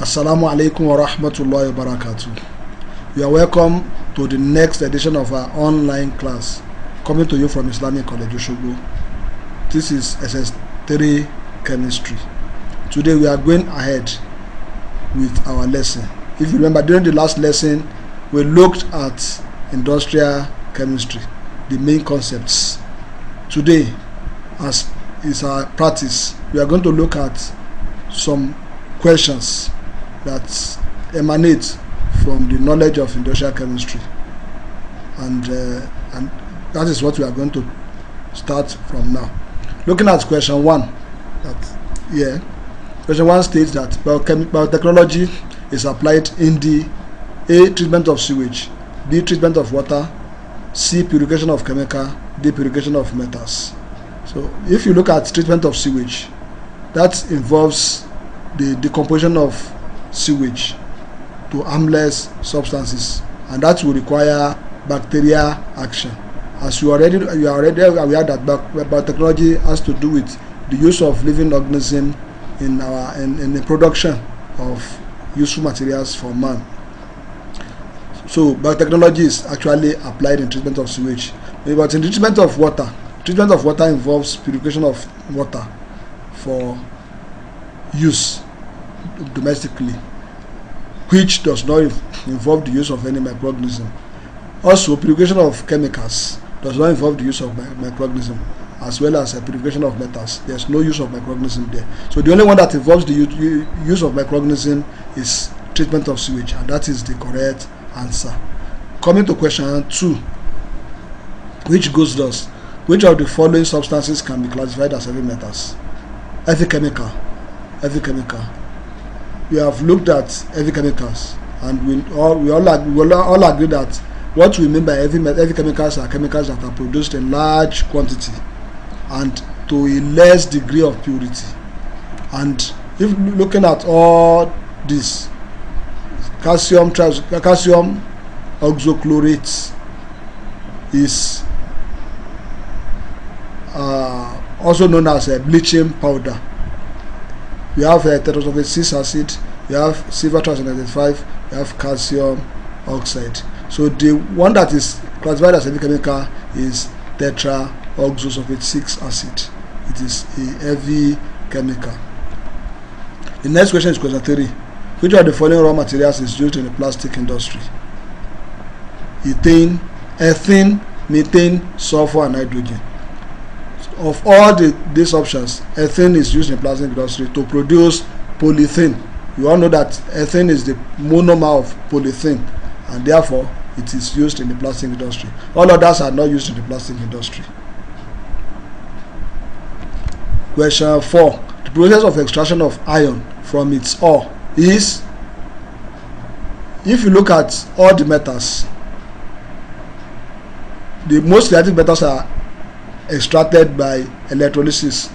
Assalamu alaikum wa rahmatullahi wa barakatuh. You are welcome to the next edition of our online class coming to you from Islamic College Oshogbo. This is SS3 Chemistry. Today we are going ahead with our lesson. If you remember, during the last lesson we looked at industrial chemistry, the main concepts. Today, as is our practice, we are going to look at some questions that emanate from the knowledge of industrial chemistry, and that is what we are going to start from now. Looking at question 1, question 1 states that biotechnology is applied in the A. treatment of sewage, B. treatment of water, C. purification of chemical, D. purification of metals. So if you look at treatment of sewage, that involves the decomposition of sewage to harmless substances, and that will require bacterial action. As you are already aware that biotechnology has to do with the use of living organisms in the production of useful materials for man. So biotechnology is actually applied in treatment of sewage. But in treatment of water involves purification of water for use domestically, which does not involve the use of any microorganism. Also, purification of chemicals does not involve the use of microorganism, as well as purification of metals. There's no use of microorganism there. So the only one that involves the use of microorganism is treatment of sewage, and that is the correct answer. Coming to question 2, which goes thus: which of the following substances can be classified as heavy metals? Heavy chemical. We have looked at heavy chemicals, and we all agree that what we mean by heavy chemicals are chemicals that are produced in large quantity and to a less degree of purity. And if looking at all this, calcium oxochlorate is also known as a bleaching powder. We have tetrosulfate acid, we have silver trisulfide, we have calcium oxide. So the one that is classified as heavy chemical is tetraoxosulfate 6 acid. It is a heavy chemical. The next question is question 3. Which of the following raw materials is used in the plastic industry? Ethene, methane, sulphur, and hydrogen. Of all these options, ethene is used in the plastic industry to produce polythene. You all know that ethene is the monomer of polythene, and therefore it is used in the plastic industry. All others are not used in the plastic industry. Question 4. The process of extraction of iron from its ore is, if you look at all the metals, the most reactive metals are extracted by electrolysis.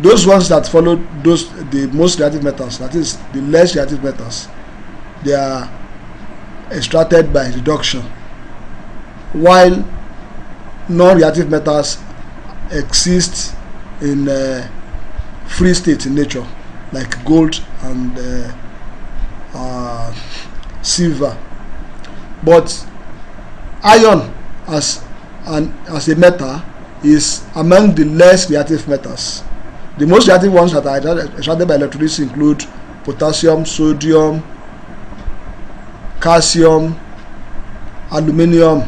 Those ones that follow the most reactive metals, that is the less reactive metals, they are extracted by reduction, while non-reactive metals exist in free state in nature, like gold and silver. But iron as a metal is among the less reactive metals. The most reactive ones that are extracted by electrolysis include potassium, sodium, calcium, aluminium.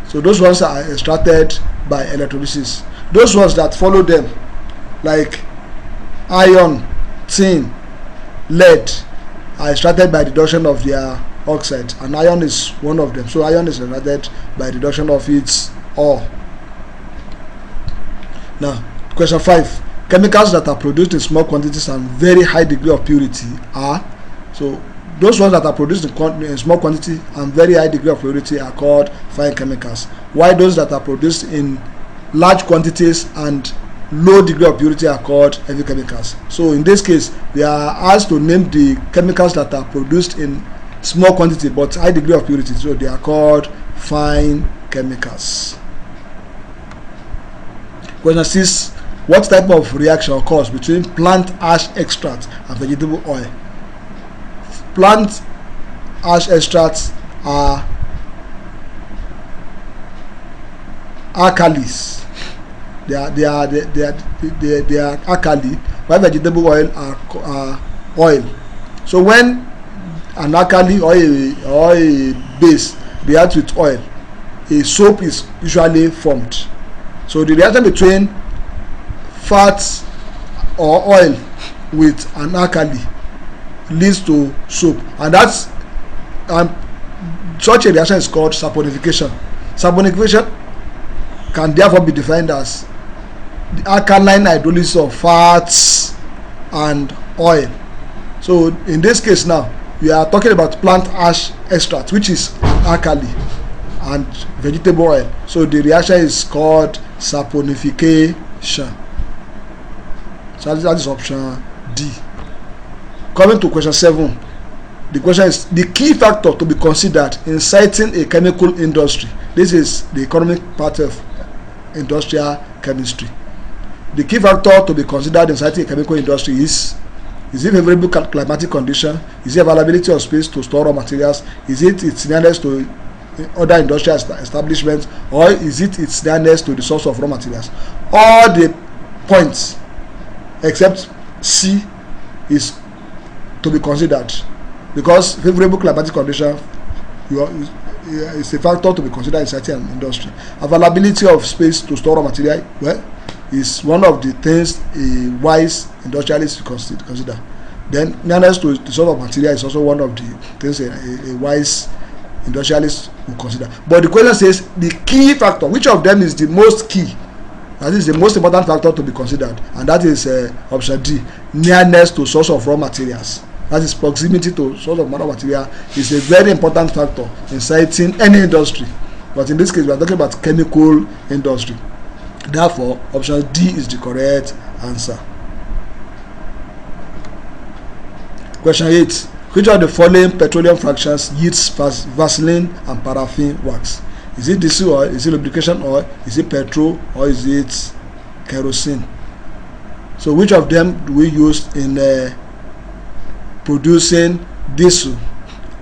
So those ones are extracted by electrolysis. Those ones that follow them, like iron, tin, lead, are extracted by reduction of their oxide, and iron is one of them. So iron is extracted by reduction of its ore. Now, question 5. Chemicals that are produced in small quantities and very high degree of purity are, so those ones that are produced in small quantity and very high degree of purity are called fine chemicals, while those that are produced in large quantities and low degree of purity are called heavy chemicals. So in this case, we are asked to name the chemicals that are produced in small quantity but high degree of purity, so they are called fine chemicals. Question 6. What type of reaction occurs between plant ash extract and vegetable oil? Plant ash extracts are alkalis. They are alkali, while vegetable oil are oil. So when an alkali or a base reacts with oil, a soap is usually formed. So the reaction between fats or oil with an alkali leads to soap, and that's such a reaction is called saponification. Saponification can therefore be defined as the alkaline hydrolysis of fats and oil. So in this case now, we are talking about plant ash extract, which is alkali, and vegetable oil. So the reaction is called saponification. So that is option D. Coming to question 7, the question is the key factor to be considered in citing a chemical industry. This is the economic part of industrial chemistry. The key factor to be considered in citing a chemical industry is it favorable climatic condition? Is it availability of space to store raw materials? Is it its nearness to other industrial establishments? Or is it its nearness to the source of raw materials? All the points except C is to be considered, because favorable climatic condition is a factor to be considered in citing an industry. Availability of space to store raw material, well, is one of the things a wise industrialist consider. Then nearness to the source of material is also one of the things a wise industrialist will consider. But the question says the key factor, which of them is the most key? That is the most important factor to be considered, and that is option D, nearness to source of raw materials. That is proximity to source of raw material is a very important factor in citing any industry. But in this case, we are talking about chemical industry. Therefore, option D is the correct answer. Question 8. Which of the following petroleum fractions yields Vaseline and paraffin wax? Is it diesel oil? Is it lubrication oil? Is it petrol? Or is it kerosene? So which of them do we use in producing diesel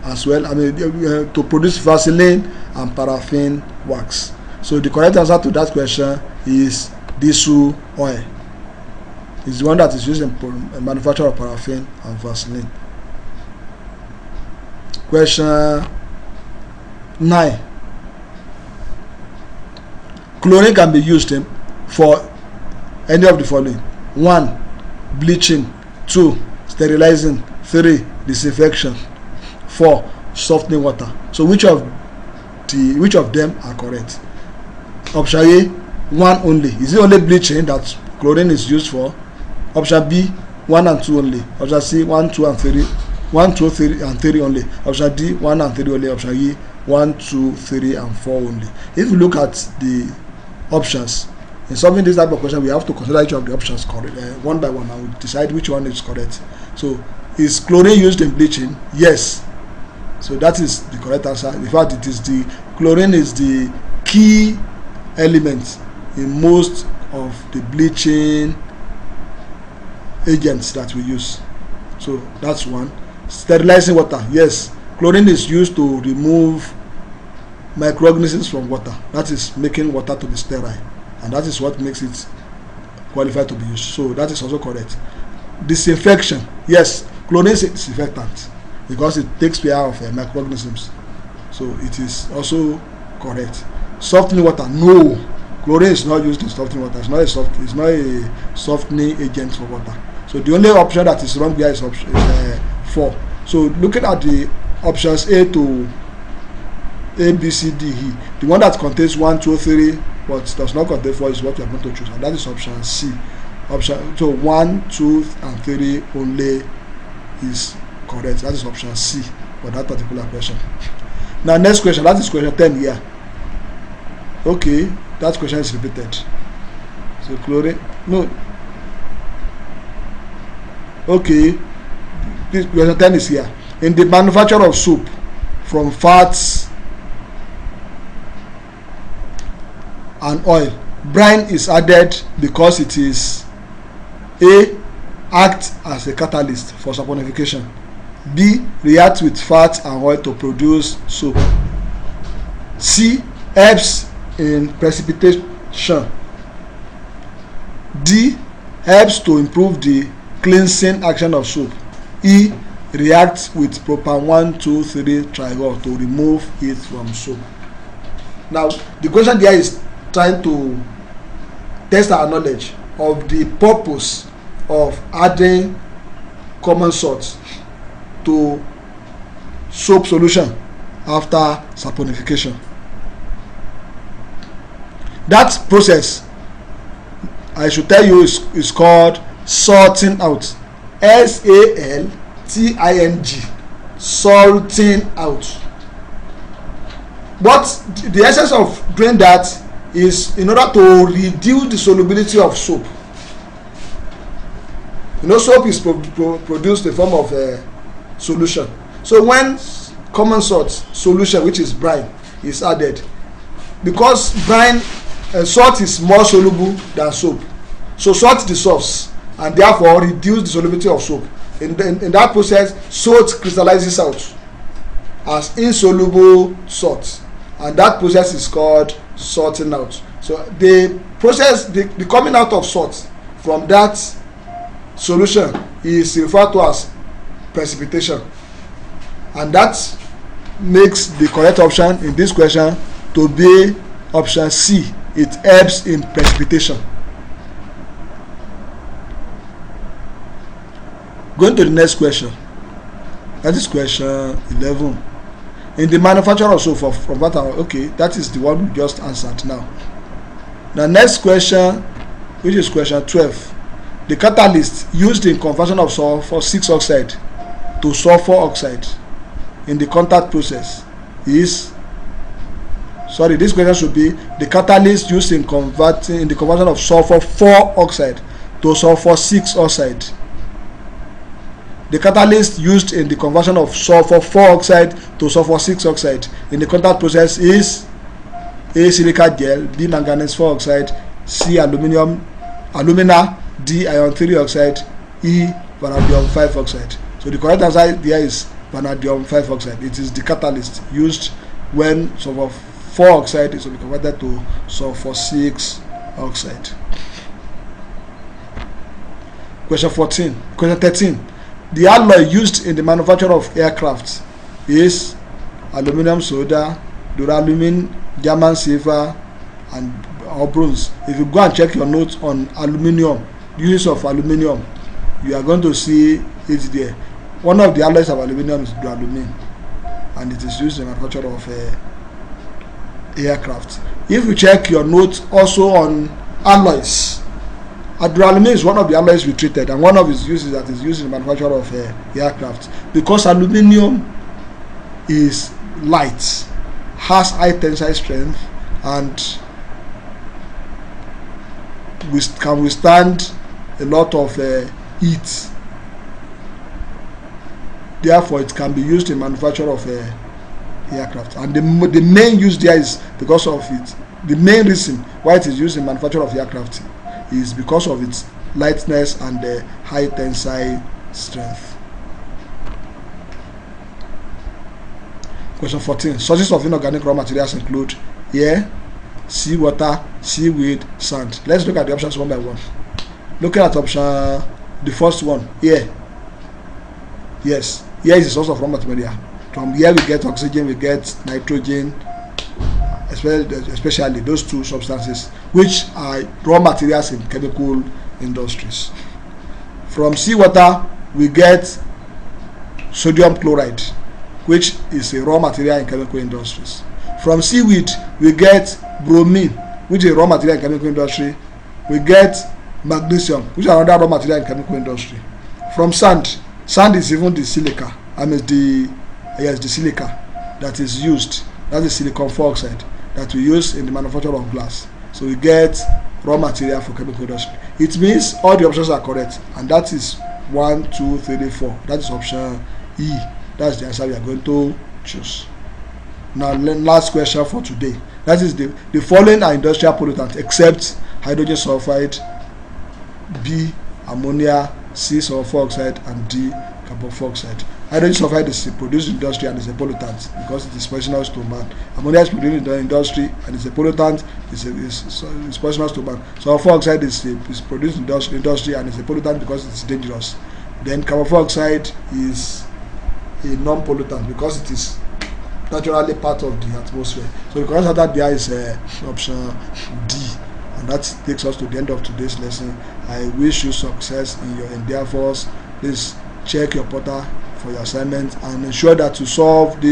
as well? To produce Vaseline and paraffin wax. So the correct answer to that question is diesel oil. It's the one that is used in manufacture of paraffin and Vaseline. Question 9. Chlorine can be used for any of the following: 1. Bleaching. 2. Sterilizing. 3. Disinfection. 4. Softening water. So which of them are correct? Option A, 1 only. Is it only bleaching that chlorine is used for? Option B, 1 and 2 only. Option C, 1, 2 and 3. 1, 2, 3 and 3 only. Option D, 1 and 3 only. Option E, 1, 2, 3 and 4 only. If you look at the options in solving this type of question, we have to consider each of the options correct, one by one. I will decide which one is correct. So is chlorine used in bleaching? Yes. So that is the correct answer. In fact, it is the chlorine is the key element in most of the bleaching agents that we use. So that's one. Sterilizing water, yes, chlorine is used to remove microorganisms from water. That is making water to be sterile, and that is what makes it qualified to be used. So that is also correct. Disinfection, yes, chlorine is a disinfectant because it takes care of microorganisms. So it is also correct. Softening water, no, chlorine is not used in softening water. It's not a softening agent for water. So the only option that is wrong here is option 4. So looking at the options A, B, C, D, E, the one that contains 1, 2, 3 but does not contain 4 is what we are going to choose, and that is option C. So 1, 2 and 3 only is correct. That is option C for that particular question. Now next question, that is question 10 here. Okay, that question is repeated. So chlorine, no. Okay, this question 10 is here. In the manufacture of soap from fats and oil, Brine is added because it is A. Act as a catalyst for saponification. B. React with fat and oil to produce soap. C. Helps in precipitation. D. Helps to improve the cleansing action of soap. E. Reacts with propan 1,2,3 triol to remove it from soap. Now the question there is trying to test our knowledge of the purpose of adding common salt to soap solution after saponification. That process, I should tell you, is called salting out. SALTING, salting out. But the essence of doing that is in order to reduce the solubility of soap. You know, soap is produced in the form of a solution. So when common salt solution, which is brine, is added, because brine salt is more soluble than soap, so salt dissolves and therefore reduce the solubility of soap. In that process, salt crystallizes out as insoluble salt, and that process is called salting out. So the process, the coming out of salt from that solution is referred to as precipitation, and that makes the correct option in this question to be option C. It helps in precipitation. Going to the next question. That is question 11. In the manufacture of soap from water, okay, that is the one we just answered now. The next question, which is question 12. The catalyst used in conversion of sulphur 6 oxide to sulphur oxide in the contact process is, sorry, this question should be the catalyst used in the conversion of sulphur 4 oxide to sulphur 6 oxide. The catalyst used in the conversion of sulphur 4 oxide to sulphur 6 oxide in the contact process is A. Silica gel, B. manganese 4 oxide, C. alumina, D. iron 3 oxide, E. vanadium 5 oxide. So the correct answer there is vanadium 5 oxide. It is the catalyst used when sulphur 4 oxide is to be converted to sulphur 6 oxide. Question 13. The alloy used in the manufacture of aircraft is aluminum soda, duralumin, German silver, or bronze. If you go and check your notes on aluminium, use of aluminium, you are going to see it there. One of the alloys of aluminium is duralumin, and it is used in the manufacture of aircraft. If you check your notes also on alloys, duralumin is one of the alloys we treated, and one of its uses that is used in the manufacture of aircraft, because aluminium is light, has high tensile strength, and can withstand a lot of heat. Therefore, it can be used in manufacture of aircraft, and the main use there is because of it. The main reason why it is used in manufacture of aircraft is because of its lightness and the high tensile strength. Question 14. Sources of inorganic raw materials include air, seawater, seaweed, sand. Let's look at the options one by one. Looking at option, the first one, air. Yes, air is a source of raw material. From here we get oxygen, we get nitrogen, especially those two substances, which are raw materials in chemical industries. From seawater we get sodium chloride, which is a raw material in chemical industries. From seaweed we get bromine, which is a raw material in chemical industry. We get magnesium, which is another raw material in chemical industry. From sand is even the silica, the silica that is used, that is silicon dioxide that we use in the manufacture of glass. So we get raw material for chemical industry. It means all the options are correct, and that is 1, 2, 3, 4. That is option E. That's the answer we are going to choose. Now, last question for today. That is, the following are industrial pollutants except hydrogen sulphide, B ammonia, C sulfur oxide, and D carbon dioxide. Hydrogen sulphide is produced in industry and is a pollutant because it is poisonous to man. Ammonia is produced in the industry and is a pollutant. It's poisonous to man. Sulfur oxide is produced in industry and is a pollutant because it is dangerous. Then carbon dioxide is a non-pollutant because it is naturally part of the atmosphere. So the correct answer there is option D. And that takes us to the end of today's lesson. I wish you success in your endeavors. Please check your portal for your assignment and ensure that you solve the